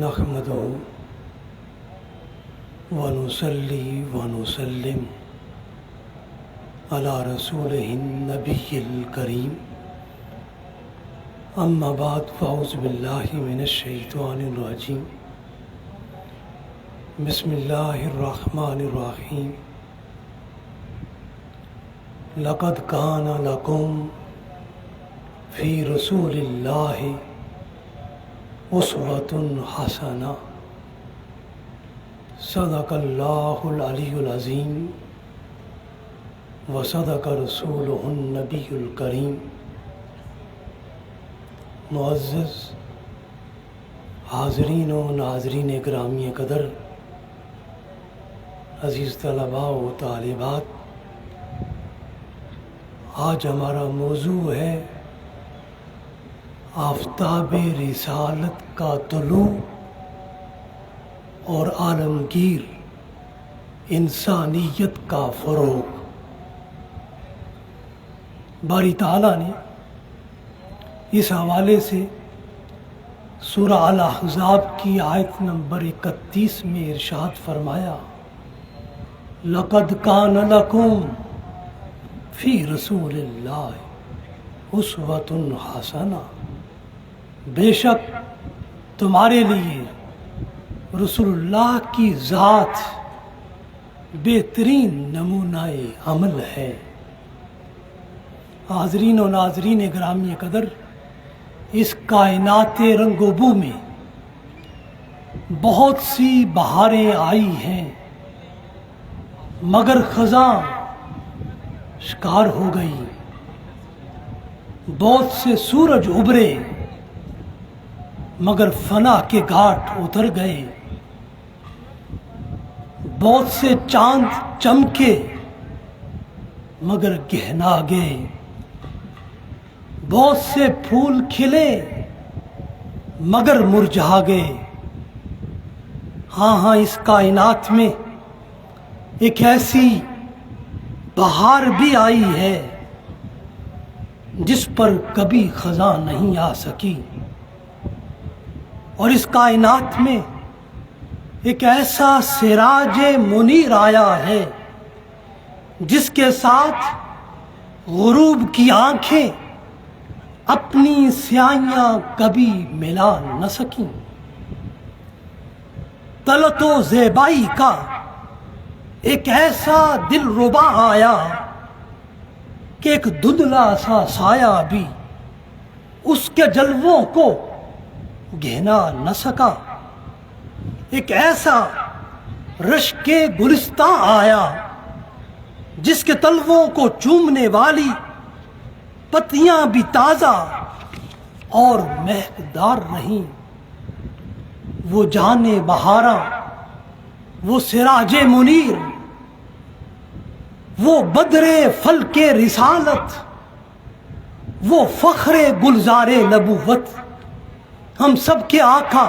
نحمده ونصلي ونسلم على رسوله النبي الكريم اما بعد فاعوذ بالله من الشيطان الرجيم بسم الله الرحمن الرحيم لقد كان لكم في رسول الله اسوة حسنة صدق اللہ العلی العظیم وصدق رسولہ النبی الکریم۔ معزز حاضرین و ناظرین گرامی قدر، عزیز طلباء و طالبات، آج ہمارا موضوع ہے آفتاب رسالت کا طلوع اور عالمگیر انسانیت کا فروغ۔ باری تعالیٰ نے اس حوالے سے سورہ الاحزاب کی آیت نمبر 31 میں ارشاد فرمایا، لَقَدْ كَانَ لَكُمْ فِي رَسُولِ اللَّهِ أُسْوَةٌ حَسَنَةٌ، بے شک تمہارے لیے رسول اللہ کی ذات بہترین نمونہ عمل ہے۔ حاضرین و ناظرین گرامی قدر، اس کائنات رنگ و بو میں بہت سی بہاریں آئی ہیں، مگر خزاں شکار ہو گئی۔ بہت سے سورج ابھرے، مگر فنا کے گھاٹ اتر گئے۔ بہت سے چاند چمکے، مگر گہنا گئے۔ بہت سے پھول کھلے، مگر مرجھا گئے۔ ہاں اس کائنات میں ایک ایسی بہار بھی آئی ہے جس پر کبھی خزاں نہیں آ سکی، اور اس کائنات میں ایک ایسا سراج منیر آیا ہے جس کے ساتھ غروب کی آنکھیں اپنی سیاہیاں کبھی ملا نہ سکیں۔ طلعت و زیبائی کا ایک ایسا دل ربا آیا کہ ایک دھندلا سا سایہ بھی اس کے جلووں کو گہنا نہ سکا۔ ایک ایسا رشک گلستاں آیا جس کے تلووں کو چومنے والی پتیاں بھی تازہ اور مہکدار رہیں۔ وہ جانے بہاراں، وہ سراج منیر، وہ بدر فلک رسالت، وہ فخر گلزار نبوت، ہم سب کے آقا،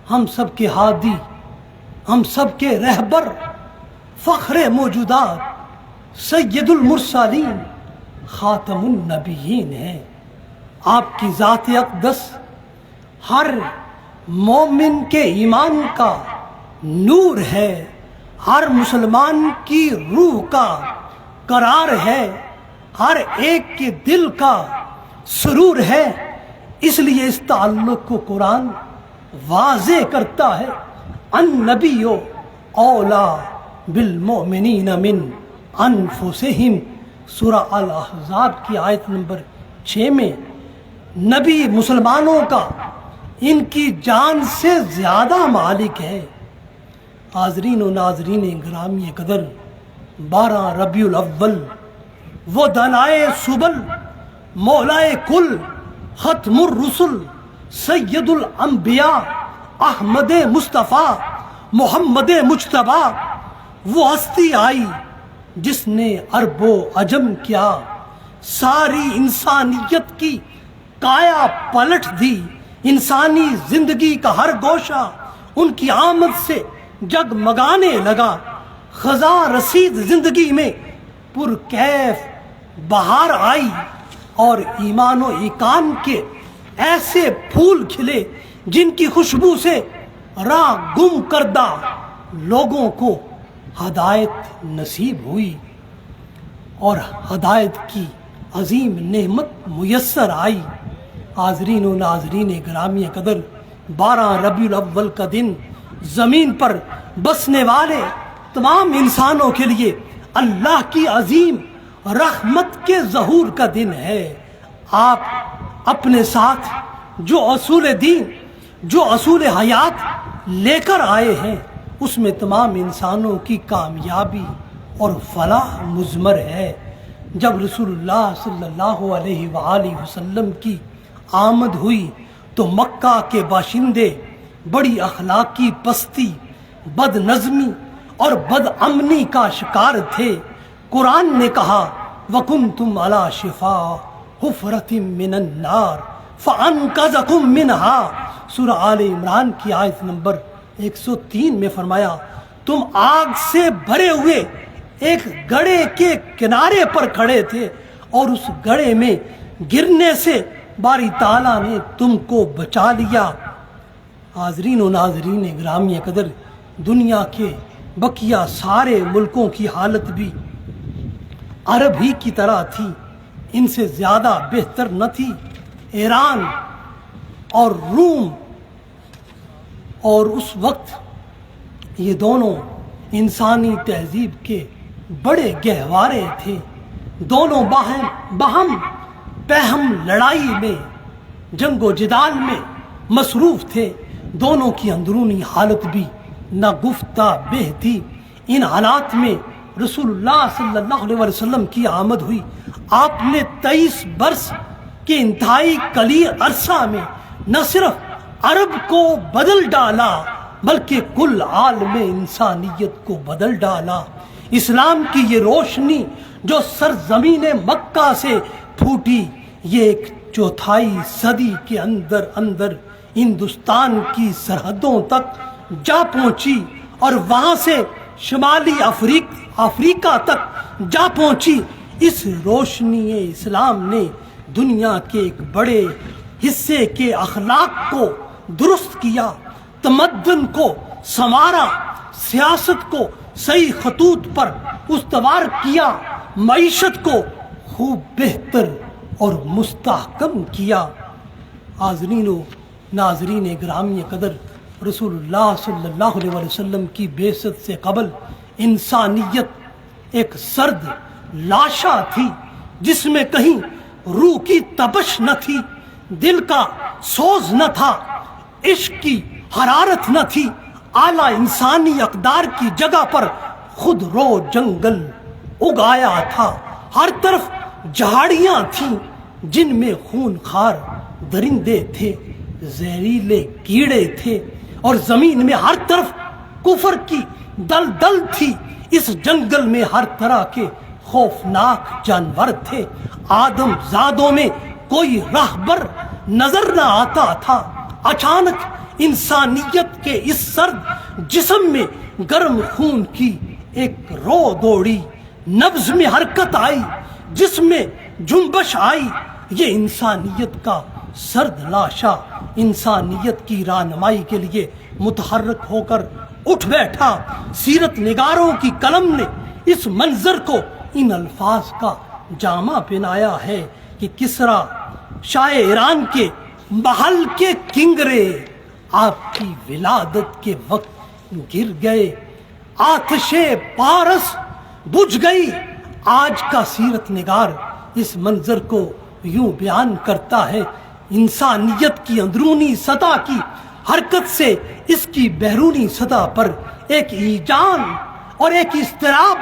ہم سب کے ہادی، ہم سب کے رہبر، فخر موجودات، سید المرسلین، خاتم النبیین ہیں۔ آپ کی ذات اقدس ہر مومن کے ایمان کا نور ہے، ہر مسلمان کی روح کا قرار ہے، ہر ایک کے دل کا سرور ہے۔ اس لیے اس تعلق کو قرآن واضح کرتا ہے، النبی اولا بالمؤمنین من انفسہم، سورہ الاحزاب کی آیت نمبر 6 میں نبی مسلمانوں کا ان کی جان سے زیادہ مالک ہے۔ حاضرین و ناظرین گرامی قدر، 12 ربیع الاول، وہ دنائے سبل، مولائے کل، ختم الرسل، سید الانبیاء، احمد مصطفیٰ، محمد مجتبیٰ، وہ ہستی آئی جس نے عرب و عجم کیا، ساری انسانیت کی کایا پلٹ دی۔ انسانی زندگی کا ہر گوشہ ان کی آمد سے جگمگانے لگا۔ خزاں رسید زندگی میں پرکیف بہار آئی، اور ایمان و ایقان کے ایسے پھول کھلے جن کی خوشبو سے راہ گم کردہ لوگوں کو ہدایت نصیب ہوئی اور ہدایت کی عظیم نعمت میسر آئی۔ حاضرین و ناظرین گرامی قدر، 12 ربیع الاول کا دن زمین پر بسنے والے تمام انسانوں کے لیے اللہ کی عظیم رحمت کے ظہور کا دن ہے۔ آپ اپنے ساتھ جو اصول دین، جو اصول حیات لے کر آئے ہیں، اس میں تمام انسانوں کی کامیابی اور فلاح مضمر ہے۔ جب رسول اللہ صلی اللہ علیہ وآلہ وسلم کی آمد ہوئی تو مکہ کے باشندے بڑی اخلاقی پستی، بد نظمی اور بد امنی کا شکار تھے۔ قرآن نے کہا وَكُنْتُمْ عَلَى شِفَاءِ حُفْرَةٍ مِّنَ النَّارِ فَأَنْقَذَكُم مِّنْهَا۔ سورہ آل عمران کی آیت نمبر 103 میں فرمایا تم آگ سے بھرے ہوئے ایک گڑھے کے کنارے پر کھڑے تھے اور اس گڑھے میں گرنے سے باری تعالیٰ نے تم کو بچا لیا۔ حاضرین و ناظرین گرامی قدر، دنیا کے بقیہ سارے ملکوں کی حالت بھی عرب ہی کی طرح تھی، ان سے زیادہ بہتر نہ تھی۔ ایران اور روم اور اس وقت یہ دونوں انسانی تہذیب کے بڑے گہوارے تھے، دونوں باہم پہم لڑائی میں، جنگ و جدال میں مصروف تھے، دونوں کی اندرونی حالت بھی نہ گفتہ بہ تھی۔ ان حالات میں رسول اللہ صلی اللہ علیہ وسلم کی آمد ہوئی۔ آپ نے 23 برس کے انتہائی قلیل عرصہ میں نہ صرف عرب کو بدل ڈالا بلکہ کل عالم انسانیت کو بدل ڈالا۔ اسلام کی یہ روشنی جو سرزمین مکہ سے پھوٹی، یہ ایک چوتھائی صدی کے اندر ہندوستان کی سرحدوں تک جا پہنچی اور وہاں سے شمالی افریقہ تک جا پہنچی۔ اس روشنی اسلام نے دنیا کے ایک بڑے حصے کے اخلاق کو درست کیا، تمدن کو سنوارا، سیاست کو صحیح خطوط پر استوار کیا، معیشت کو خوب بہتر اور مستحکم کیا۔ حاضرین و ناظرین گرامی قدر، رسول اللہ صلی اللہ علیہ وسلم کی بعثت سے قبل انسانیت ایک سرد لاشا تھی، جس میں کہیں روح کی تپش نہ تھی، دل کا سوز نہ تھا، عشق کی حرارت نہ تھی۔ اعلیٰ انسانی اقدار کی جگہ پر خود رو جنگل اگایا تھا، ہر طرف جھاڑیاں تھیں جن میں خونخوار درندے تھے، زہریلے کیڑے تھے اور زمین میں ہر طرف کفر کی دلدل تھی۔ اس جنگل میں ہر طرح کے خوفناک جانور تھے، آدم زادوں میں کوئی راہبر نظر نہ آتا تھا۔ اچانک انسانیت کے اس سرد جسم میں گرم خون کی ایک رو دوڑی، نبض میں حرکت آئی، جسم میں جنبش آئی۔ یہ انسانیت کا سرد لاشا انسانیت کی رہنمائی کے لیے متحرک ہو کر اٹھ بیٹھا۔ سیرت نگاروں کی قلم نے اس منظر کو ان الفاظ کا جامہ پہنایا ہے کہ کسریٰ شاہ ایران کے محل کے کنگرے آپ کی ولادت کے وقت گر گئے، آتش پارس بجھ گئی۔ آج کا سیرت نگار اس منظر کو یوں بیان کرتا ہے، انسانیت کی اندرونی سطح کی حرکت سے اس کی بیرونی سطح پر ایک ایجان اور ایک اضطراب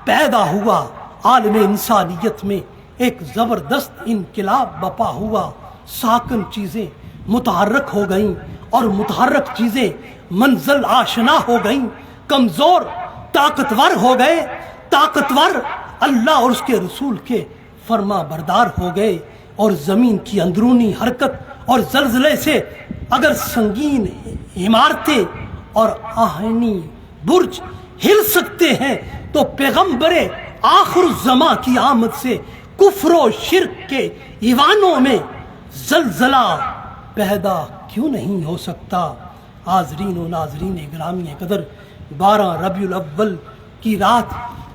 پیدا ہوا۔ عالم انسانیت میں ایک زبردست انقلاب بپا ہوا، ساکن چیزیں متحرک ہو گئیں اور متحرک چیزیں منزل آشنا ہو گئیں، کمزور طاقتور ہو گئے، طاقتور اللہ اور اس کے رسول کے فرما بردار ہو گئے، اور زمین کی اندرونی حرکت اور زلزلے سے اگر سنگین عمارتیں اور آہنی برج ہل سکتے ہیں تو پیغمبر آخر الزماں کی آمد سے کفر و شرک کے ایوانوں میں زلزلہ پیدا کیوں نہیں ہو سکتا؟ حاضرین و ناظرین گرامی قدر، 12 ربیع الاول کی رات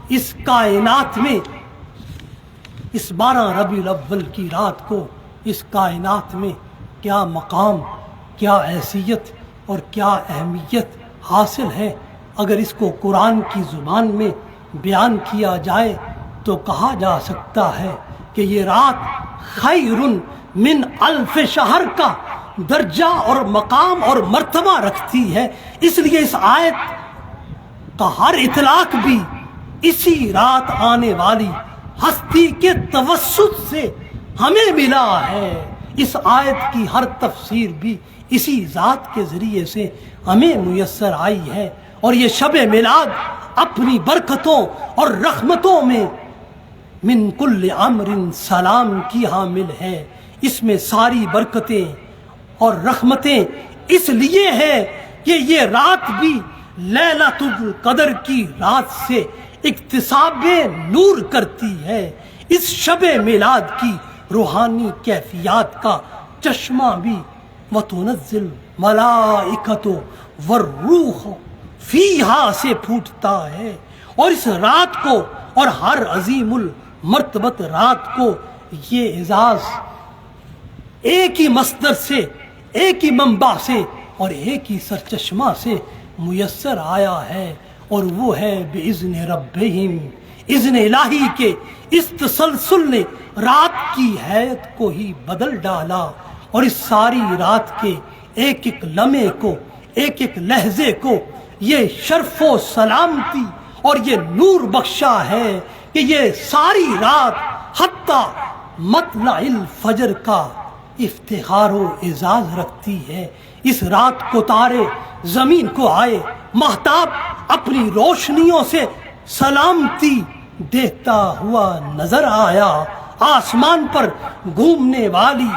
اس کائنات میں، اس 12 ربیع الاول کی رات کو اس کائنات میں کیا مقام، کیا حیثیت اور کیا اہمیت حاصل ہے؟ اگر اس کو قرآن کی زبان میں بیان کیا جائے تو کہا جا سکتا ہے کہ یہ رات خیر من الف شہر کا درجہ اور مقام اور مرتبہ رکھتی ہے۔ اس لیے اس آیت کا ہر اطلاق بھی اسی رات آنے والی ہستی کے توسط سے ہمیں ملا ہے۔ اس آیت کی ہر تفسیر بھی اسی ذات کے ذریعے سے ہمیں میسر آئی ہے، اور یہ شب میلاد اپنی برکتوں اور رحمتوں میں من کل امر سلام کی حامل ہے۔ اس میں ساری برکتیں اور رحمتیں اس لیے ہے کہ یہ رات بھی لیلۃ القدر کی رات سے اکتساب نور کرتی ہے۔ اس شب میلاد کی روحانی کیفیات کا چشمہ بھی وتنزل ملائکۃ والروح فیہا سے پھوٹتا ہے، اور اس رات کو اور ہر عظیم المرتبت رات کو یہ اعزاز ایک ہی مصدر سے، ایک ہی منبع سے اور ایک ہی سرچشمہ سے میسر آیا ہے، اور وہ ہے بِإِذْنِ رَبِّهِمْ۔ اذن الہی کے اس تسلسل نے رات کی حیت کو ہی بدل ڈالا، اور اس ساری رات کے ایک ایک لمحے کو، ایک ایک لہجے کو یہ شرف و سلامتی اور یہ نور بخشا ہے کہ یہ ساری رات حتیٰ مطلع الفجر کا افتخار و اعزاز رکھتی ہے۔ اس رات کو تارے زمین کو آئے، مہتاب اپنی روشنیوں سے سلامتی دیتا ہوا نظر آیا، آسمان پر گھومنے والی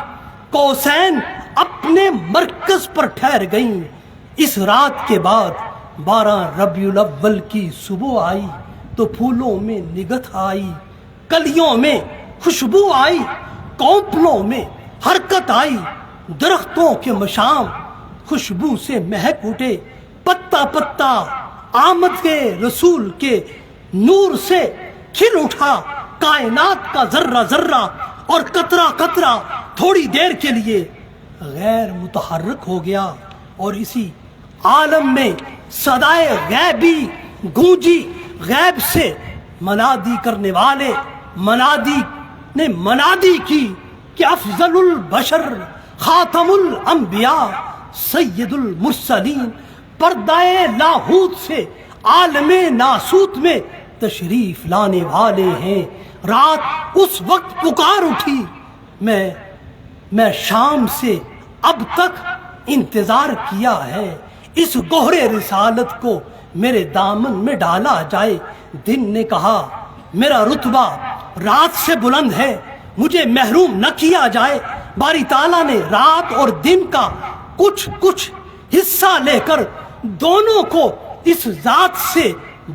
قوسین اپنے مرکز پر ٹھہر گئیں۔ اس رات کے بعد 12 ربیع الاول کی صبح آئی تو پھولوں میں نگت آئی، کلیوں میں خوشبو آئی، کونپلوں میں حرکت آئی، درختوں کے مشام خوشبو سے مہک اٹھے، پتا پتا آمد کے رسول کے نور سے کھل اٹھا، کائنات کا ذرہ ذرہ اور قطرہ قطرہ تھوڑی دیر کے لیے غیر متحرک ہو گیا، اور اسی عالم میں صدائے غیبی گونجی، غیب سے منادی کرنے والے منادی نے منادی کی کہ افضل البشر خاتم الانبیاء سید المرسلین پردہ لاہوت سے عالم ناسوت میں تشریف لانے والے ہیں۔ رات اس وقت پکار اٹھی، میں شام سے اب تک انتظار کیا ہے، اس گہرے رسالت کو میرے دامن میں ڈالا جائے۔ دن نے کہا میرا رتبہ رات سے بلند ہے، مجھے محروم نہ کیا جائے۔ باری تعالیٰ نے رات اور دن کا کچھ حصہ لے کر دونوں کو اس ذات سے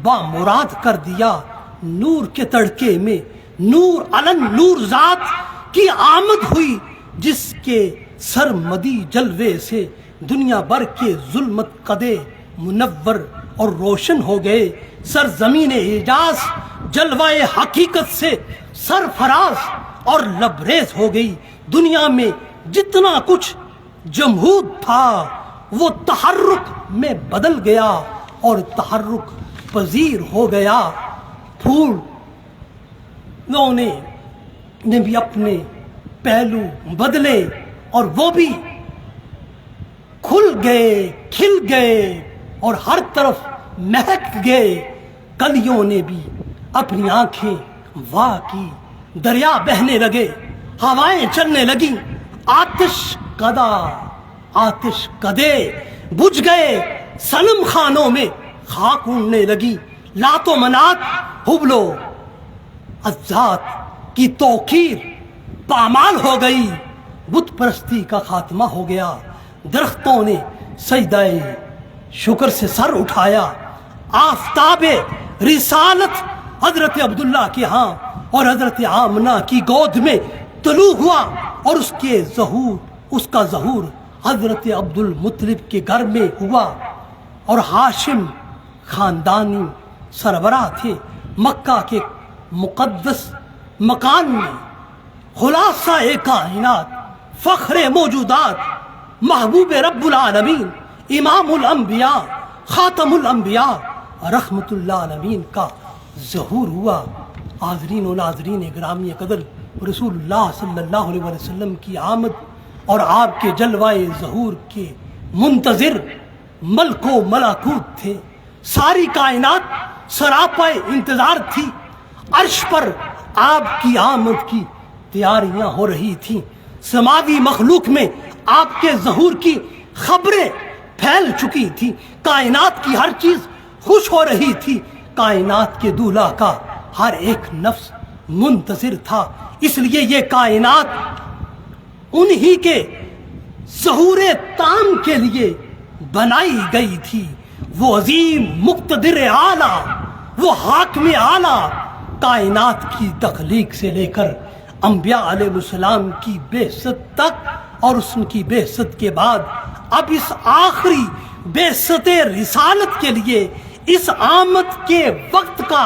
بامراد کر دیا۔ نور کے تڑکے میں نور علن نور ذات کی آمد ہوئی، جس کے سرمدی جلوے سے دنیا بھر کے ظلمت قدے منور اور روشن ہو گئے۔ سرزمین اعجاز جلوہ حقیقت سے سرفراز اور لبریز ہو گئی۔ دنیا میں جتنا کچھ جمہود تھا وہ تحرک میں بدل گیا اور تحرک پذیر ہو گیا۔ پھولوں نے بھی اپنے پہلو بدلے اور وہ بھی کھل گئے، کھل گئے اور ہر طرف مہک گئے۔ کلیوں نے بھی اپنی آنکھیں واہ کی، دریا بہنے لگے، ہوائیں چلنے لگیں، آتش کدے بجھ گئے، صنم خانوں میں خاک اڑنے لگی۔ لات و منات، حبل و عزات کی توقیر پامال ہو گئی، بت پرستی کا خاتمہ ہو گیا۔ درختوں نے سجدہ شکر سے سر اٹھایا۔ آفتاب رسالت حضرت عبداللہ کے ہاں اور حضرت آمنہ کی گود میں طلوع ہوا، اور اس کا ظہور حضرت عبد المطلب کے گھر میں ہوا اور ہاشم خاندانی سربراہ تھے۔ مکہ کے مقدس مکان میں خلاصہ کائنات، فخر موجودات، محبوب رب العالمین، امام الانبیاء، خاتم الانبیاء رحمت اللہ عالمین کا ظہور ہوا۔ حاضرین و ناظرین گرامی قدر، رسول اللہ صلی اللہ علیہ وسلم کی آمد اور آپ کے جلوائے ظہور کے منتظر ملک و ملکوت تھے۔ ساری کائنات سراپائے انتظار تھی۔ عرش پر آپ کی آمد کی تیاریاں ہو رہی تھیں۔ سماوی مخلوق میں آپ کے ظہور کی خبریں پھیل چکی تھی۔ کائنات کی ہر چیز خوش ہو رہی تھی۔ کائنات کے دولہا کا ہر ایک نفس منتظر تھا۔ اس لیے یہ کائنات انہی کے ظہور تام کے لیے بنائی گئی تھی۔ وہ عظیم مقتدر اعلیٰ، وہ حاکم اعلیٰ، کائنات کی تخلیق سے لے کر انبیاء علیہ السلام کی بعثت تک اور اس کی بعثت کے بعد اب اس آخری بعثت رسالت کے لیے اس آمد کے وقت کا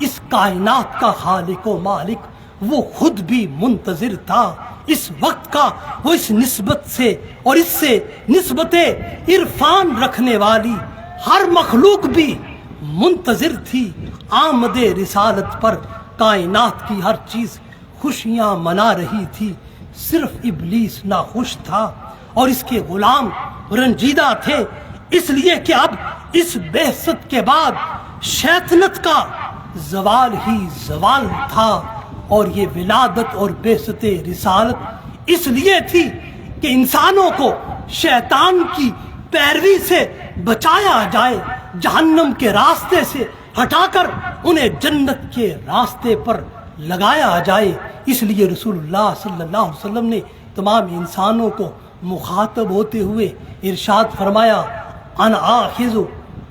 اس کائنات کا خالق و مالک وہ خود بھی منتظر تھا۔ اس وقت کا وہ اس نسبت سے اور اس سے نسبت عرفان رکھنے والی ہر مخلوق بھی منتظر تھی۔ آمد رسالت پر کائنات کی ہر چیز خوشیاں منا رہی تھی، صرف ابلیس ناخوش تھا اور اس کے غلام رنجیدہ تھے، اس لیے کہ اب اس بعثت کے بعد شیطنت کا زوال ہی زوال تھا۔ اور یہ ولادت اور بعثت رسالت اس لیے تھی کہ انسانوں کو شیطان کی پیروی سے بچایا جائے، جہنم کے راستے سے ہٹا کر انہیں جنت کے راستے پر لگایا جائے۔ اس لیے رسول اللہ صلی اللہ علیہ وسلم نے تمام انسانوں کو مخاطب ہوتے ہوئے ارشاد فرمایا، انا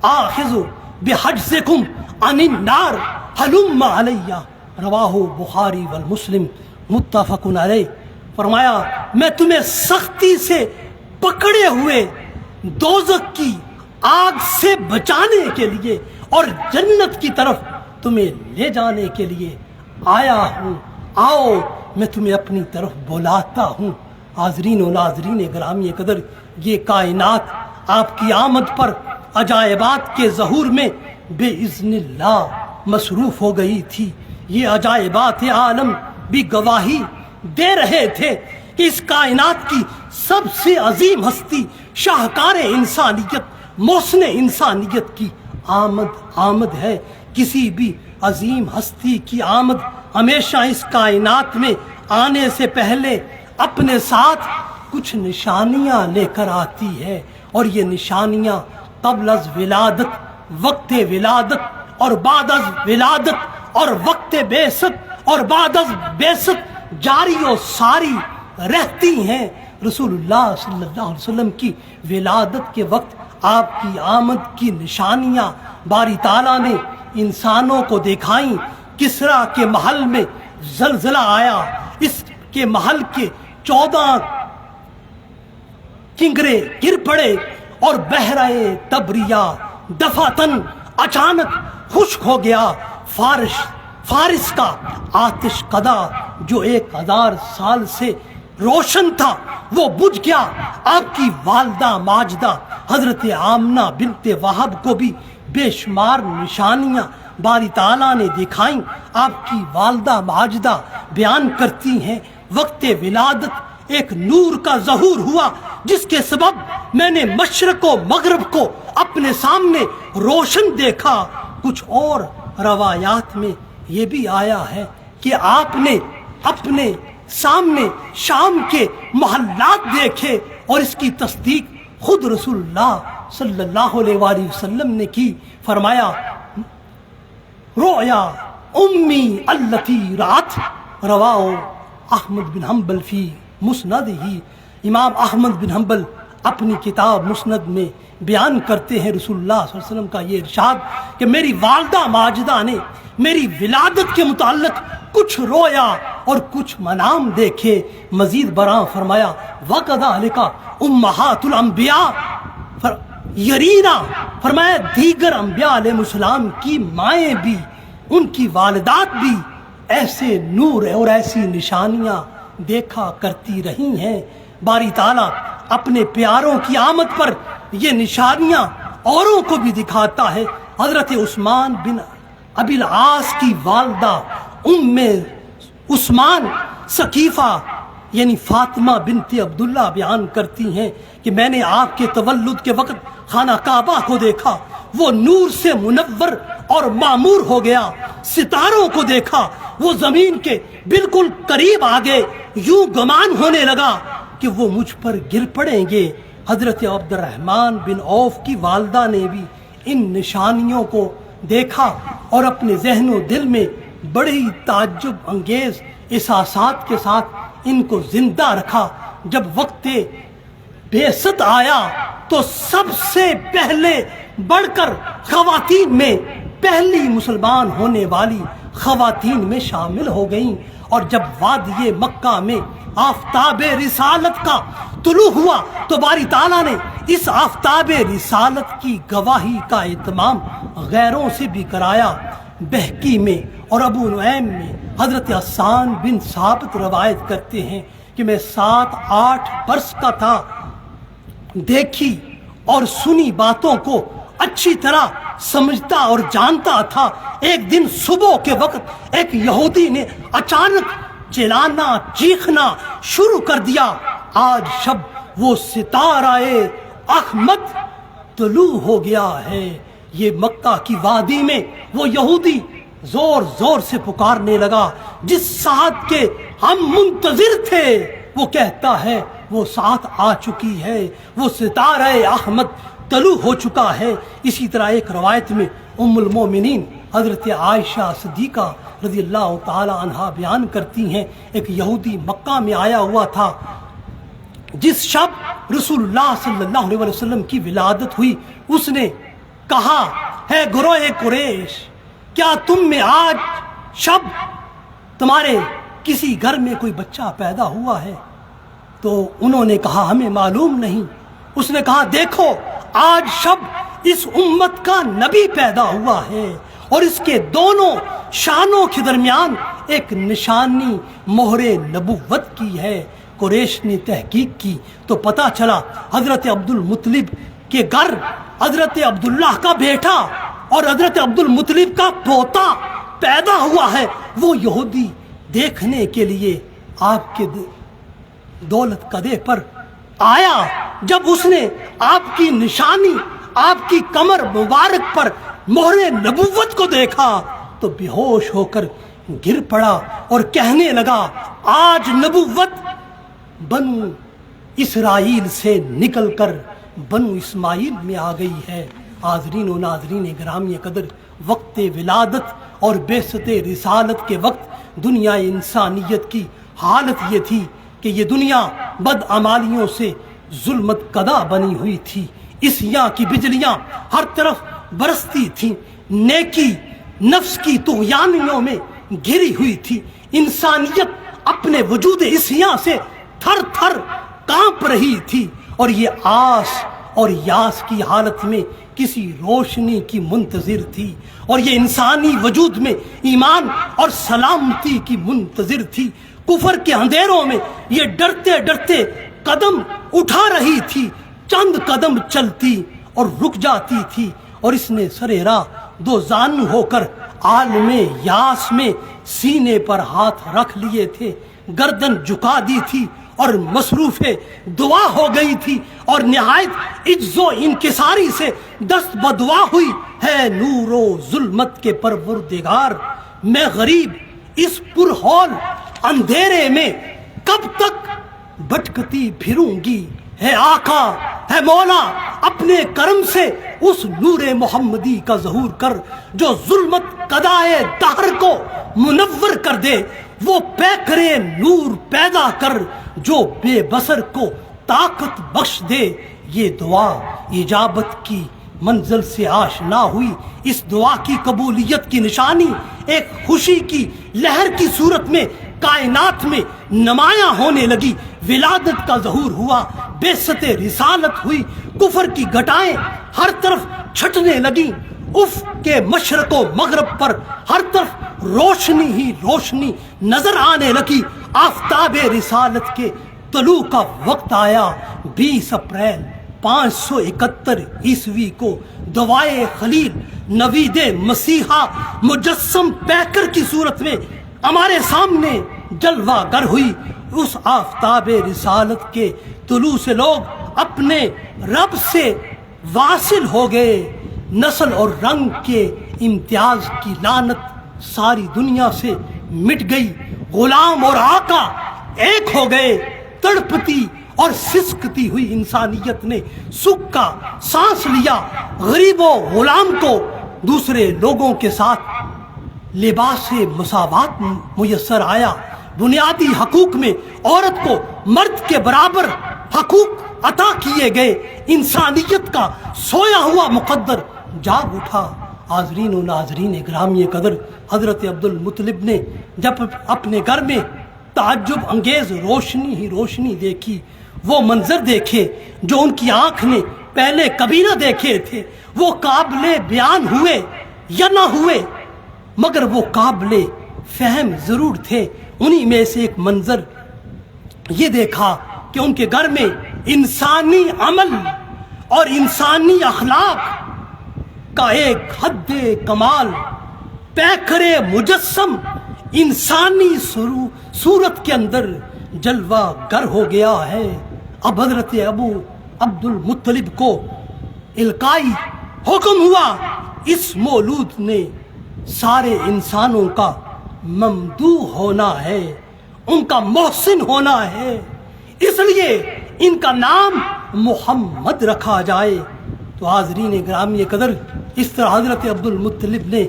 آخذ بحجزکم عن النار ہلم علیہ، رواہ بخاری والمسلم متفق علیہ۔ فرمایا میں تمہیں سختی سے پکڑے ہوئے دوزخ کی آگ سے بچانے کے لیے اور جنت کی طرف تمہیں لے جانے کے لیے آیا ہوں، آؤ میں تمہیں اپنی طرف بلاتا ہوں۔ حاضرین و ناظرین گرامی قدر، یہ کائنات آپ کی آمد پر عجائبات کے ظہور میں بے اذن اللہ مصروف ہو گئی تھی۔ یہ عجائبات عالم بھی گواہی دے رہے تھے کہ اس کائنات کی سب سے عظیم ہستی، شاہکار انسانیت، محسن انسانیت کی آمد ہے۔ کسی بھی عظیم ہستی کی آمد ہمیشہ اس کائنات میں آنے سے پہلے اپنے ساتھ کچھ نشانیاں لے کر آتی ہے، اور یہ نشانیاں قبل از ولادت، وقت ولادت اور بعد از ولادت اور وقت بعثت اور بعد از بعثت جاری و ساری رہتی ہیں۔ رسول اللہ صلی اللہ علیہ وسلم کی ولادت کے وقت آپ کی آمد کی نشانیاں باری تعالیٰ نے انسانوں کو دکھائیں۔ کسریٰ کے محل میں زلزلہ آیا، اس کے محل کے 14 کنگرے گر پڑے اور بحرہ تبریہ دفعتاً اچانک خشک ہو گیا۔ فارس کا آتش قدا جو 1000 سال سے روشن تھا وہ بجھ گیا۔ آپ کی والدہ ماجدہ حضرت آمنہ بنت وہب کو بھی بے شمار نشانیاں باری تعالیٰ نے دکھائیں۔ آپ کی والدہ ماجدہ بیان کرتی ہیں، وقت ولادت ایک نور کا ظہور ہوا جس کے سبب میں نے مشرق و مغرب کو اپنے سامنے روشن دیکھا۔ کچھ اور روایات میں یہ بھی آیا ہے کہ آپ نے اپنے سامنے شام کے محلات دیکھے، اور اس کی تصدیق خود رسول اللہ صلی اللہ علیہ وآلہ وسلم نے کی۔ فرمایا رؤیا امی التی رات، رواہ احمد بن حنبل فی مسند ہی۔ امام احمد بن حنبل اپنی کتاب مسند میں بیان کرتے ہیں رسول اللہ صلی اللہ علیہ وسلم کا یہ ارشاد کہ میری والدہ ماجدہ نے میری ولادت کے متعلق کچھ رویا اور کچھ منام دیکھے. مزید براں فرمایا وَكَذَلِكَ أُمَّهَاتُ الْأَنْبِيَاءِ یرینا، فرمایا دیگر انبیاء علیہ السلام کی مائیں بھی، ان کی والدات بھی ایسے نور اور ایسی نشانیاں دیکھا کرتی رہی ہیں. باری تعالیٰ اپنے پیاروں کی آمد پر یہ نشانیاں اوروں کو بھی دکھاتا ہے. حضرت عثمان بن ابی العاص کی والدہ ام عثمان ثقیفہ یعنی فاطمہ بنت عبداللہ بیان کرتی ہیں کہ میں نے آپ کے تولد کے وقت خانہ کعبہ کو دیکھا، وہ نور سے منور اور معمور ہو گیا. ستاروں کو دیکھا، وہ زمین کے بالکل قریب آ گئے. یوں گمان ہونے لگا کہ وہ مجھ پر گر پڑیں گے. حضرت عبد الرحمن بن عوف کی والدہ نے بھی ان نشانیوں کو دیکھا اور اپنے ذہن و دل میں بڑی تعجب انگیز احساسات کے ساتھ ان کو زندہ رکھا. جب وقت بعثت آیا تو سب سے پہلے بڑھ کر خواتین میں پہلی مسلمان ہونے والی خواتین میں شامل ہو گئیں. اور جب وادی مکہ میں آفتاب رسالت کا طلوع ہوا تو باری تعالیٰ نے اس آفتاب رسالت کی گواہی کا اہتمام غیروں سے بھی کرایا. بہقی میں اور ابو نعیم میں حضرت حسان بن ثابت روایت کرتے ہیں کہ میں 7-8 برس کا تھا. دیکھی اور سنی باتوں کو اچھی طرح سمجھتا اور جانتا تھا. ایک دن صبح کے وقت ایک یہودی نے اچانک چلانا چیخنا شروع کر دیا. آج شب وہ ستارہ احمد طلوع ہو گیا ہے. یہ مکہ کی وادی میں وہ یہودی زور زور سے پکارنے لگا. جس ساعت کے ہم منتظر تھے وہ کہتا ہے وہ ساعت آ چکی ہے، وہ ستارہ احمد طلوع ہو چکا ہے. اسی طرح ایک روایت میں ام المومنین حضرت عائشہ صدیقہ رضی اللہ تعالی عنہا بیان کرتی ہیں ایک یہودی مکہ میں آیا ہوا تھا. جس شب رسول اللہ صلی اللہ علیہ وسلم کی ولادت ہوئی اس نے کہا ہے گروہ قریش، کیا تم میں آج شب تمہارے کسی گھر میں کوئی بچہ پیدا ہوا ہے؟ تو انہوں نے کہا ہمیں معلوم نہیں. اس نے کہا دیکھو آج شب اس امت کا نبی پیدا ہوا ہے اور اس کے دونوں شانوں کے درمیان ایک نشانی مہر نبوت کی ہے. قریش نے تحقیق کی تو پتہ چلا حضرت عبد المطلب کے گھر حضرت عبداللہ کا بیٹا اور حضرت عبد المطلب کا پوتا پیدا ہوا ہے. وہ یہودی دیکھنے کے لیے آپ کے دولت قدے پر آیا. جب اس نے آپ کی نشانی آپ کی کمر مبارک پر مہر نبوت کو دیکھا تو بے ہوش ہو کر گر پڑا اور کہنے لگا آج نبوت بنو اسرائیل سے نکل کر بنو اسماعیل میں آ گئی ہے. حاضرین و ناظرین گرامی قدر، وقت ولادت اور بعثت رسالت کے وقت دنیا انسانیت کی حالت یہ تھی کہ یہ دنیا بدعمالیوں سے ظلمت قدا بنی ہوئی تھی. عصیاں کی بجلیاں ہر طرف برستی تھیں. نیکی نفس کی طغیانیوں میں گھری ہوئی تھی. انسانیت اپنے وجود عصیاں سے تھر تھر کانپ رہی تھی اور یہ آس اور یاس کی حالت میں کسی روشنی کی منتظر تھی اور یہ انسانی وجود میں ایمان اور سلامتی کی منتظر تھی. کفر کے اندھیروں میں یہ ڈرتے ڈرتے قدم اٹھا رہی تھی. چند قدم چلتی اور رک جاتی تھی اور اس نے سرے راہ دو زانو ہو کر عالم یاس میں سینے پر ہاتھ رکھ لیے تھے، گردن جھکا دی تھی اور مصروف دعا ہو گئی تھی اور نہایت عجز و انکساری سے دست بدعا ہوئی ہے نور و ظلمت کے پروردگار، میں غریب اس پرہول اندھیرے میں کب تک بھٹکتی پھروں گی. ہے آقا ہے مولا اپنے کرم سے اس نور محمدی کا ظہور کر جو ظلمت قدائے دہر کو منور کر دے. وہ پیکرے نور پیدا کر جو بے بصر کو طاقت بخش دے. یہ دعا اجابت کی منزل سے آشنا ہوئی. اس دعا کی قبولیت کی نشانی ایک خوشی کی لہر کی صورت میں کائنات میں نمایاں ہونے لگی، ولادت کا ظہور ہوا، بعثت رسالت ہوئی، کفر کی گھٹائیں ہر طرف چھٹنے لگیں، افق کے مشرق و مغرب پر ہر طرف روشنی ہی روشنی نظر آنے لگی۔ آفتاب رسالت کے طلوع کا وقت آیا۔ 20 اپریل 571 عیسوی کو دوائے خلیل نوید مسیحا مجسم پیکر کی صورت میں ہمارے سامنے جلوہ گر ہوئی۔ اس آفتاب رسالت کے طلوع سے لوگ اپنے رب سے واصل ہو گئے۔ نسل اور رنگ کے امتیاز کی لعنت ساری دنیا سے مٹ گئی۔ غلام اور آقا ایک ہو گئے۔ تڑپتی اور سسکتی ہوئی انسانیت نے سکھ کا سانس لیا۔ غریب و غلام کو دوسرے لوگوں کے ساتھ لباس مساوات میسر آیا۔ بنیادی حقوق میں عورت کو مرد کے برابر حقوق عطا کیے گئے۔ انسانیت کا سویا ہوا مقدر جاگ اٹھا۔ حاضرین و ناظرین گرامی قدر، حضرت عبد المطلب نے جب اپنے گھر میں تعجب انگیز روشنی ہی روشنی دیکھی، وہ منظر دیکھے جو ان کی آنکھ نے پہلے کبھی نہ دیکھے تھے، وہ قابل بیان ہوئے یا نہ ہوئے مگر وہ قابل فہم ضرور تھے۔ انہی میں سے ایک منظر یہ دیکھا کہ ان کے گھر میں انسانی عمل اور انسانی اخلاق کا ایک حد کمال پیکر مجسم انسانی صورت کے اندر جلوہ گر ہو گیا ہے۔ اب حضرت ابو عبد المطلب کو القائی حکم ہوا، اس مولود نے سارے انسانوں کا ممدوح ہونا ہے، ان کا محسن ہونا ہے، اس لیے ان کا نام محمد رکھا جائے۔ تو حاضرین گرامی قدر، اس طرح حضرت عبد المطلب نے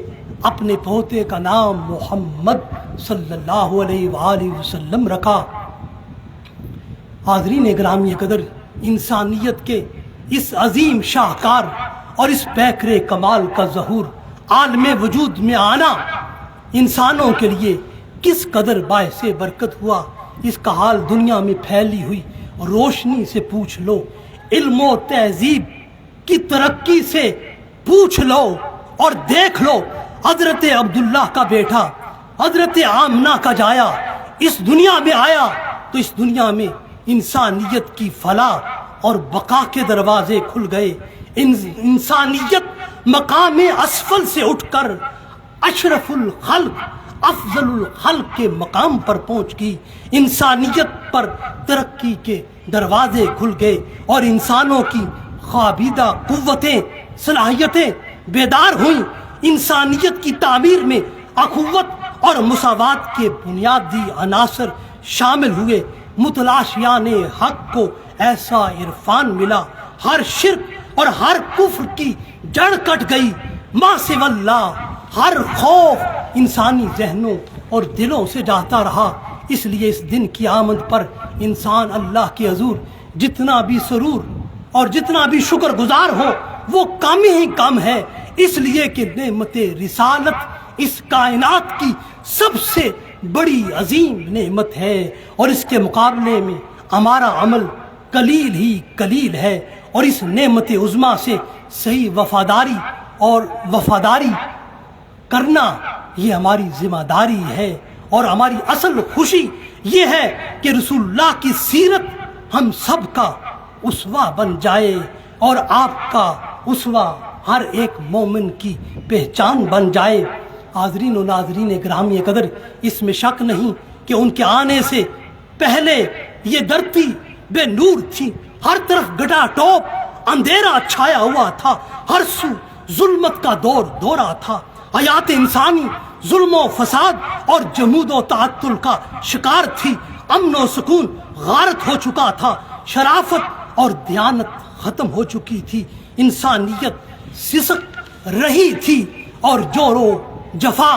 اپنے پوتے کا نام محمد صلی اللہ علیہ وآلہ وسلم رکھا۔ حاضرین گرامی قدر، انسانیت کے اس عظیم شاہکار اور اس پیکر کمال کا ظہور، عالم وجود میں آنا انسانوں کے لیے کس قدر باعث برکت ہوا، اس کا حال دنیا میں پھیلی ہوئی روشنی سے پوچھ لو، علم و تہذیب کی ترقی سے پوچھ لو اور دیکھ لو۔ حضرت عبداللہ کا بیٹا حضرت آمنہ کا جایا اس دنیا میں آیا تو اس دنیا میں انسانیت کی فلاح اور بقا کے دروازے کھل گئے۔ انسانیت مقام اسفل سے اٹھ کر اشرف الخلق افضل الخلق کے مقام پر پہنچ گئی۔ انسانیت پر ترقی کے دروازے کھل گئے اور انسانوں کی خوابیدہ قوتیں صلاحیتیں بیدار ہوئیں۔ انسانیت کی تعمیر میں اخوت اور مساوات کے بنیادی عناصر شامل ہوئے۔ متلاشیان حق کو ایسا عرفان ملا، ہر شرک اور ہر کفر کی جڑ کٹ گئی۔ ما سوی اللہ، ہر خوف انسانی ذہنوں اور دلوں سے جاتا رہا۔ اس لیے اس دن کی آمد پر انسان اللہ کے حضور جتنا بھی سرور اور جتنا بھی شکر گزار ہو وہ کم ہی کم ہے، اس لیے کہ نعمت رسالت اس کائنات کی سب سے بڑی عظیم نعمت ہے اور اس کے مقابلے میں ہمارا عمل قلیل ہی قلیل ہے، اور اس نعمت عظمیٰ سے صحیح وفاداری کرنا یہ ہماری ذمہ داری ہے۔ اور ہماری اصل خوشی یہ ہے کہ رسول اللہ کی سیرت ہم سب کا اسوہ بن جائے اور آپ کا اسوہ ہر ایک مومن کی پہچان بن جائے۔ حاضرین و ناظرین گرامی قدر، اس میں شک نہیں کہ ان کے آنے سے پہلے یہ دھرتی بے نور تھی، ہر طرف گڈا ٹوپ اندھیرا چھایا ہوا تھا، ہر سو ظلمت کا دورہ تھا، حیات انسانی ظلم و فساد اور جمود و تعطل کا شکار تھی، امن و سکون غارت ہو چکا تھا، شرافت اور دیانت ختم ہو چکی تھی، انسانیت سسک رہی تھی اور جور و جفا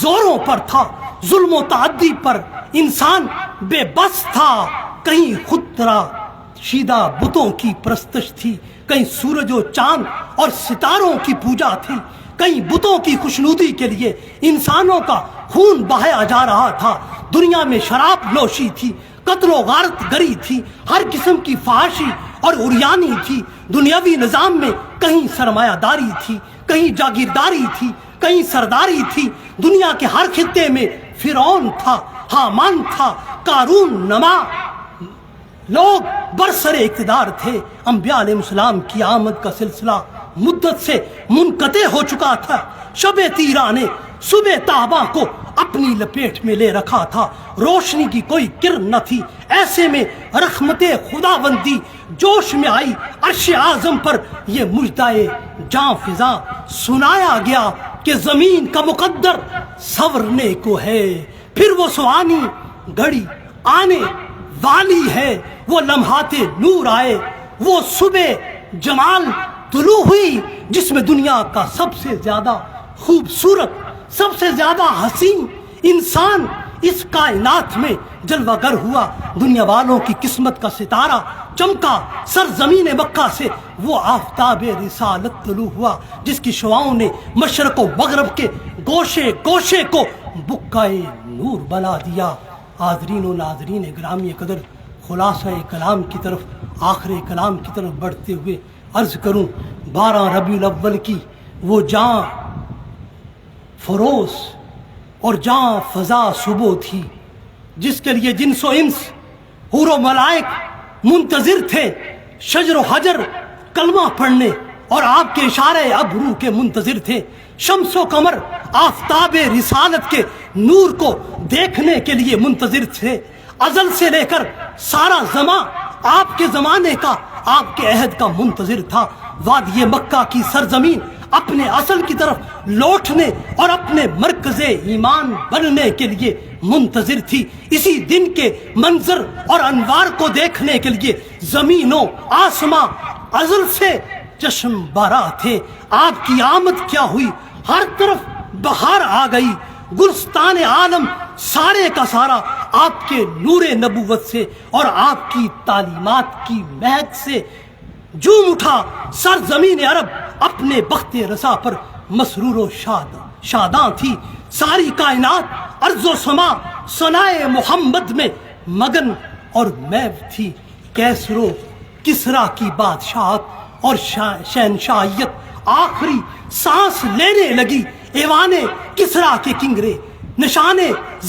زوروں پر تھا، ظلم و تعدی پر انسان بے بس تھا۔ کہیں خود تراشیدہ بتوں کی پرستش تھی، کہیں سورج و چاند اور ستاروں کی پوجا تھی، کہیں بتوں کی خوشنودی کے لیے انسانوں کا خون بہایا جا رہا تھا۔ دنیا میں شراب نوشی تھی، قتل و غارت گری تھی، ہر قسم کی فحاشی اور عریانی تھی۔ دنیاوی نظام میں کہیں سرمایہ داری تھی، کہیں جاگیرداری تھی، کہیں سرداری تھی۔ دنیا کے ہر خطے میں فرعون تھا، حامان تھا، قارون نما، لوگ برسر اقتدار تھے۔ انبیاء علیہ السلام کی آمد کا سلسلہ مدت سے منقطع ہو چکا تھا۔ شب تیرہ نے صبح طابہ کو اپنی لپیٹ میں لے رکھا تھا، روشنی کی کوئی کرن نہ تھی۔ ایسے میں رحمت خداوندی جوش میں آئی، عرش اعظم پر یہ مجدہ جاں فضا سنایا گیا کہ زمین کا مقدر سنورنے کو ہے، پھر وہ سوانی گھڑی آنے والی ہے۔ وہ لمحات نور آئے، وہ صبح جمال طلوع ہوئی جس میں دنیا کا سب سے زیادہ خوبصورت، سب سے زیادہ حسین انسان اس کائنات میں جلوہ گر ہوا۔ دنیا والوں کی قسمت کا ستارہ چمکا، سرزمین مکہ سے وہ آفتاب رسالت طلوع ہوا جس کی شعاؤں نے مشرق و مغرب کے گوشے گوشے کو بکائے نور بنا دیا۔ حاضرین و ناظرین گرامی قدر، خلاصہ کلام کی طرف، آخر کلام کی طرف بڑھتے ہوئے عرض کروں، 12 ربیع الاول کی وہ جاں فروز اور جاں فضا صبح تھی جس کے لیے جنس و انس، حور و ملائک منتظر تھے، شجر و حجر کلمہ پڑھنے اور آپ کے اشارے ابرو کے منتظر تھے، شمس و قمر آفتاب رسالت کے نور کو دیکھنے کے لیے منتظر تھے۔ ازل سے لے کر سارا زمان آپ کے زمانے کا، آپ کے عہد کا منتظر تھا۔ وادی مکہ کی سرزمین اپنے اصل کی طرف لوٹنے اور اپنے مرکز ایمان بننے کے لیے منتظر تھی۔ اسی دن کے منظر اور انوار کو دیکھنے کے لیے زمین و آسماں ازل سے چشم بارا تھے۔ آپ کی آمد کیا ہوئی، ہر طرف بہار آ گئی، گلستان عالم سارے کا سارا آپ کے نور نبوت سے اور آپ کی تعلیمات کی مہک سے جھوم اٹھا۔ سرزمین عرب اپنے بخت رسا پر مسرور و شاداں تھی۔ ساری کائنات ارض و سما ثنائے محمد میں مگن اور محو تھی۔ کیسر و کسرا کی بادشاہت اور شہنشاہیت آخری سانس لینے لگی۔ ایوان کسرا کے کنگرے نشان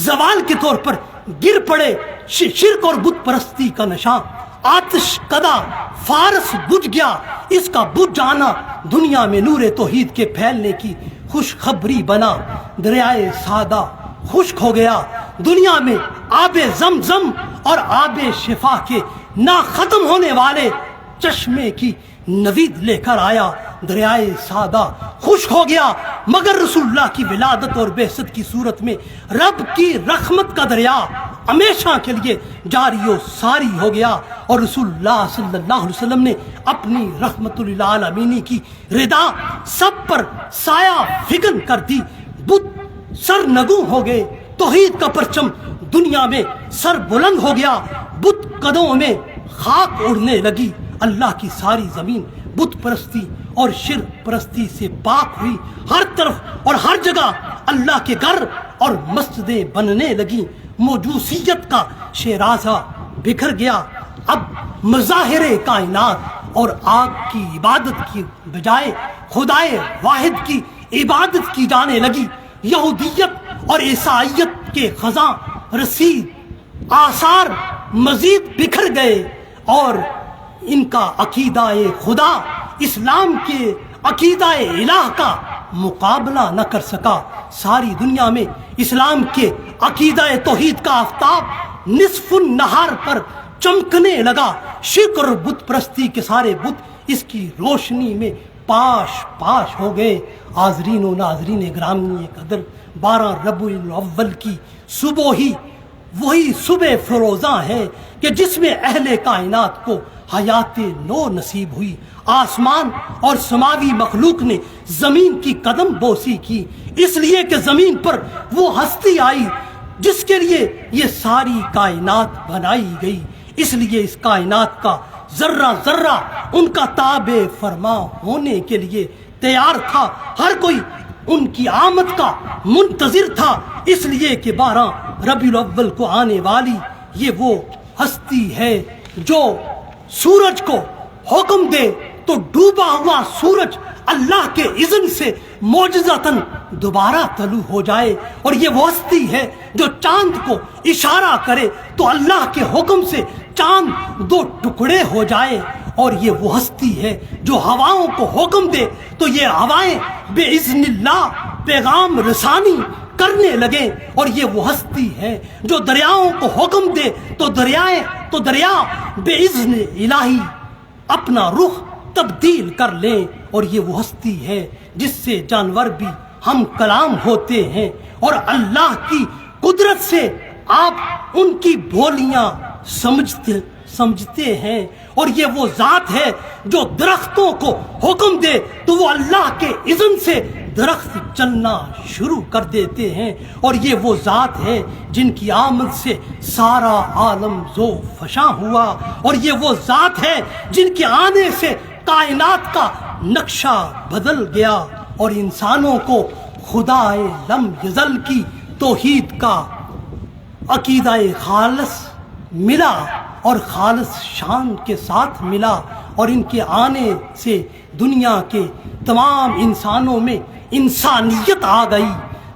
زوال کے طور پر گر پڑے۔ شرک اور بت پرستی کا نشان آتش کدا فارس بجھ گیا۔ اس کا بجھ جانا دنیا میں نور توحید کے پھیلنے کی خوشخبری بنا۔ دریائے سادہ خشک ہو گیا، دنیا میں آب زمزم اور آب شفا کے نہ ختم ہونے والے چشمے کی نوید لے کر آیا۔ دریائے سادہ خشک ہو گیا، مگر رسول اللہ کی ولادت اور بعثت کی صورت میں رب کی رحمت کا دریا ہمیشہ کے لیے جاری و ساری ہو گیا، اور رسول اللہ صلی اللہ علیہ وسلم نے اپنی رحمت للعالمین کی ردا سب پر سایہ فکن کر دی۔ بت سرنگوں ہو گئے، توحید کا پرچم دنیا میں سر بلند ہو گیا، بت قدموں میں خاک اڑنے لگی۔ اللہ کی ساری زمین بت پرستی اور شرک پرستی سے پاک ہوئی۔ ہر طرف اور ہر جگہ اللہ کے گھر اور مسجدیں بننے لگیں۔ موجوسیت کا شیرازہ بکھر گیا۔ اب مظاہر کائنات اور آگ کی عبادت کی بجائے خدائے واحد کی عبادت کی جانے لگی۔ یہودیت اور عیسائیت کے خزاں رسید آثار مزید بکھر گئے، اور ان کا عقیدہ خدا اسلام کے عقیدہ الہ کا مقابلہ نہ کر سکا۔ ساری دنیا میں اسلام کے عقیدہ توحید کا آفتاب نصف النہار پر چمکنے لگا۔ شرک اور بت پرستی کے سارے بت اس کی روشنی میں پاش پاش ہو گئے۔ حاضرین و ناظرین گرامی قدر، 12 ربیع الاول کی صبح ہی وہی صبح فروزاں ہے کہ جس میں اہل کائنات کو حیات نو نصیب ہوئی۔ آسمان اور سماوی مخلوق نے زمین کی قدم بوسی کی، اس لیے کہ زمین پر وہ ہستی آئی جس کے لیے یہ ساری کائنات بنائی گئی۔ اس لیے اس کائنات کا ذرہ ذرہ ان کا تابع فرما ہونے کے لیے تیار تھا۔ ہر کوئی ان کی آمد کا منتظر تھا۔ اس لیے کہ 12 ربیع الاول کو آنے والی یہ وہ ہستی ہے جو سورج کو حکم دے تو ڈوبا ہوا سورج اللہ کے اذن سے معجزتاً دوبارہ طلوع ہو جائے، اور یہ وہ ہستی ہے جو چاند کو اشارہ کرے تو اللہ کے حکم سے چاند 2 ٹکڑے ہو جائے، اور یہ وہ ہستی ہے جو ہواؤں کو حکم دے تو یہ ہوائیں بے اذن اللہ پیغام رسانی کرنے لگے، اور یہ وہ ہستی ہے جو دریاؤں کو حکم دے تو دریا بے اذن الہی اپنا رخ تبدیل کر لیں، اور یہ وہ ہستی ہے جس سے جانور بھی ہم کلام ہوتے ہیں، اور اللہ کی قدرت سے آپ ان کی بولیاں سمجھتے ہیں، اور یہ وہ ذات ہے جو درختوں کو حکم دے تو وہ اللہ کے اذن سے درخت چلنا شروع کر دیتے ہیں، اور یہ وہ ذات ہے جن کی آمد سے سارا عالم ذو فشاں ہوا، اور یہ وہ ذات ہے جن کے آنے سے کائنات کا نقشہ بدل گیا، اور انسانوں کو خدائے لم یزل کی توحید کا عقیدہ خالص ملا اور خالص شان کے ساتھ ملا، اور ان کے آنے سے دنیا کے تمام انسانوں میں انسانیت آ گئی،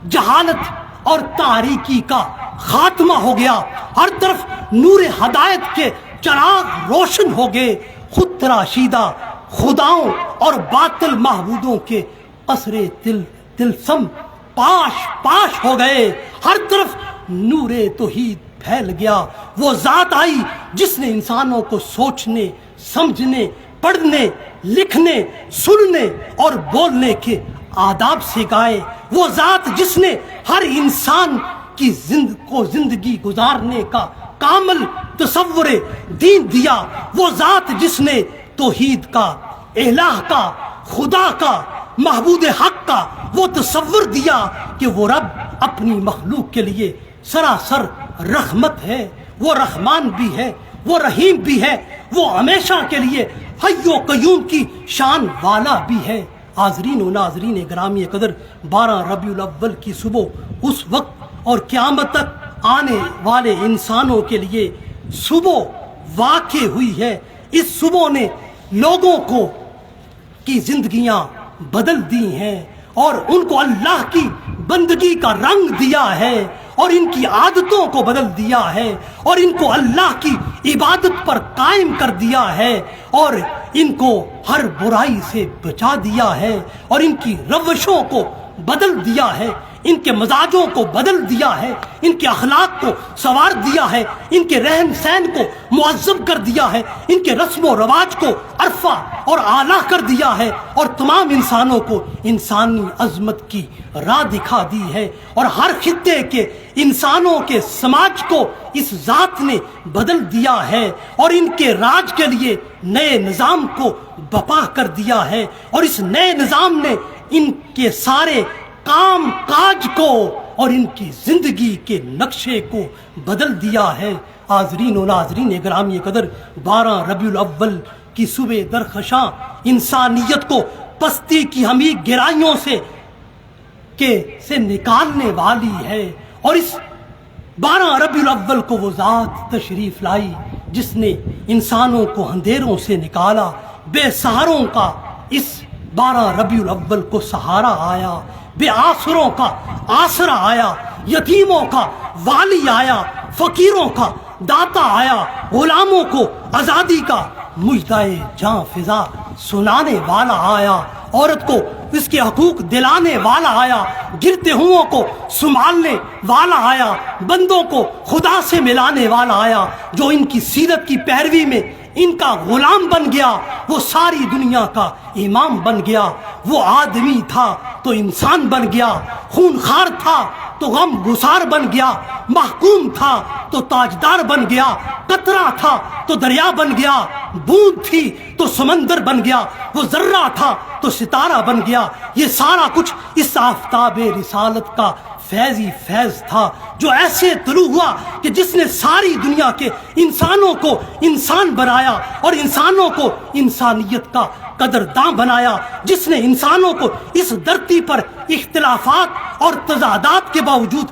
جہالت اور تاریکی کا خاتمہ ہو گیا، ہر طرف نور ہدایت کے چراغ روشن ہو گئے، خود تراشیدہ خداؤں اور باطل معبودوں کے قصر تلسم پاش ہو گئے، ہر طرف نور توحید پھیل گیا، وہ ذات آئی جس نے انسانوں کو سوچنے، سمجھنے، پڑھنے، لکھنے، سننے اور بولنے کے آداب سکھائے، وہ ذات جس نے ہر انسان کی زندگی گزارنے کا کامل تصور دین دیا، وہ ذات جس نے توحید کا، الہ کا، خدا کا، معبود حق کا وہ تصور دیا کہ وہ رب اپنی مخلوق کے لیے سراسر رحمت ہے، وہ رحمان بھی ہے، وہ رحیم بھی ہے، وہ ہمیشہ کے لیے حی و قیوم کی شان والا بھی ہے۔ حاضرین و ناظرین گرامی قدر، 12 ربیع الاول کی صبح اس وقت اور قیامت تک آنے والے انسانوں کے لیے صبح واقع ہوئی ہے۔ اس صبح نے لوگوں کی زندگیاں بدل دی ہیں اور ان کو اللہ کی بندگی کا رنگ دیا ہے اور ان کی عادتوں کو بدل دیا ہے اور ان کو اللہ کی عبادت پر قائم کر دیا ہے اور ان کو ہر برائی سے بچا دیا ہے اور ان کی روشوں کو بدل دیا ہے، ان کے مزاجوں کو بدل دیا ہے، ان کے اخلاق کو سنوار دیا ہے، ان کے رہن سہن کو معذب کر دیا ہے، ان کے رسم و رواج کو عرفہ اور اعلیٰ کر دیا ہے اور تمام انسانوں کو انسانی عظمت کی راہ دکھا دی ہے اور ہر خطے کے انسانوں کے سماج کو اس ذات نے بدل دیا ہے اور ان کے راج کے لیے نئے نظام کو بپا کر دیا ہے اور اس نئے نظام نے ان کے سارے کام کاج کو اور ان کی زندگی کے نقشے کو بدل دیا ہے۔ حاضرین و ناظرین گرامی قدر، 12 ربیع الاول کی صبح درخشاں انسانیت کو پستی کی ہمی گہرائیوں سے نکالنے والی ہے اور اس 12 ربیع الاول کو وہ ذات تشریف لائی جس نے انسانوں کو اندھیروں سے نکالا، بے سہاروں کا اس 12 ربیع الاول کو سہارا آیا، بے آسروں کا آسرا آیا، یتیموں کا والی آیا، فقیروں کا داتا آیا، غلاموں کو آزادی کا مجدائے جاں فضا سنانے والا آیا، عورت کو اس کے حقوق دلانے والا آیا، گرتے ہوں کو سنبھالنے والا آیا، بندوں کو خدا سے ملانے والا آیا، جو ان کی سیرت کی پیروی میں ان کا غلام بن گیا، وہ ساری دنیا کا امام بن گیا، وہ آدمی تھا تو انسان بن گیا، خون خار تھا تو غم گسار بن گیا، محکوم تھا تو تاجدار بن گیا، قطرہ تھا تو دریا بن گیا، بوند تھی تو سمندر بن گیا، وہ ذرہ تھا تو ستارہ بن گیا۔ یہ سارا کچھ اس آفتاب رسالت کا فیضی فیض تھا جو ایسے طلوع ہوا کہ جس نے ساری دنیا کے انسانوں کو انسان بنایا اور انسانوں کو انسانیت کا قدرداں بنایا، جس نے انسانوں کو اس دھرتی پر اختلافات اور تضادات کے باوجود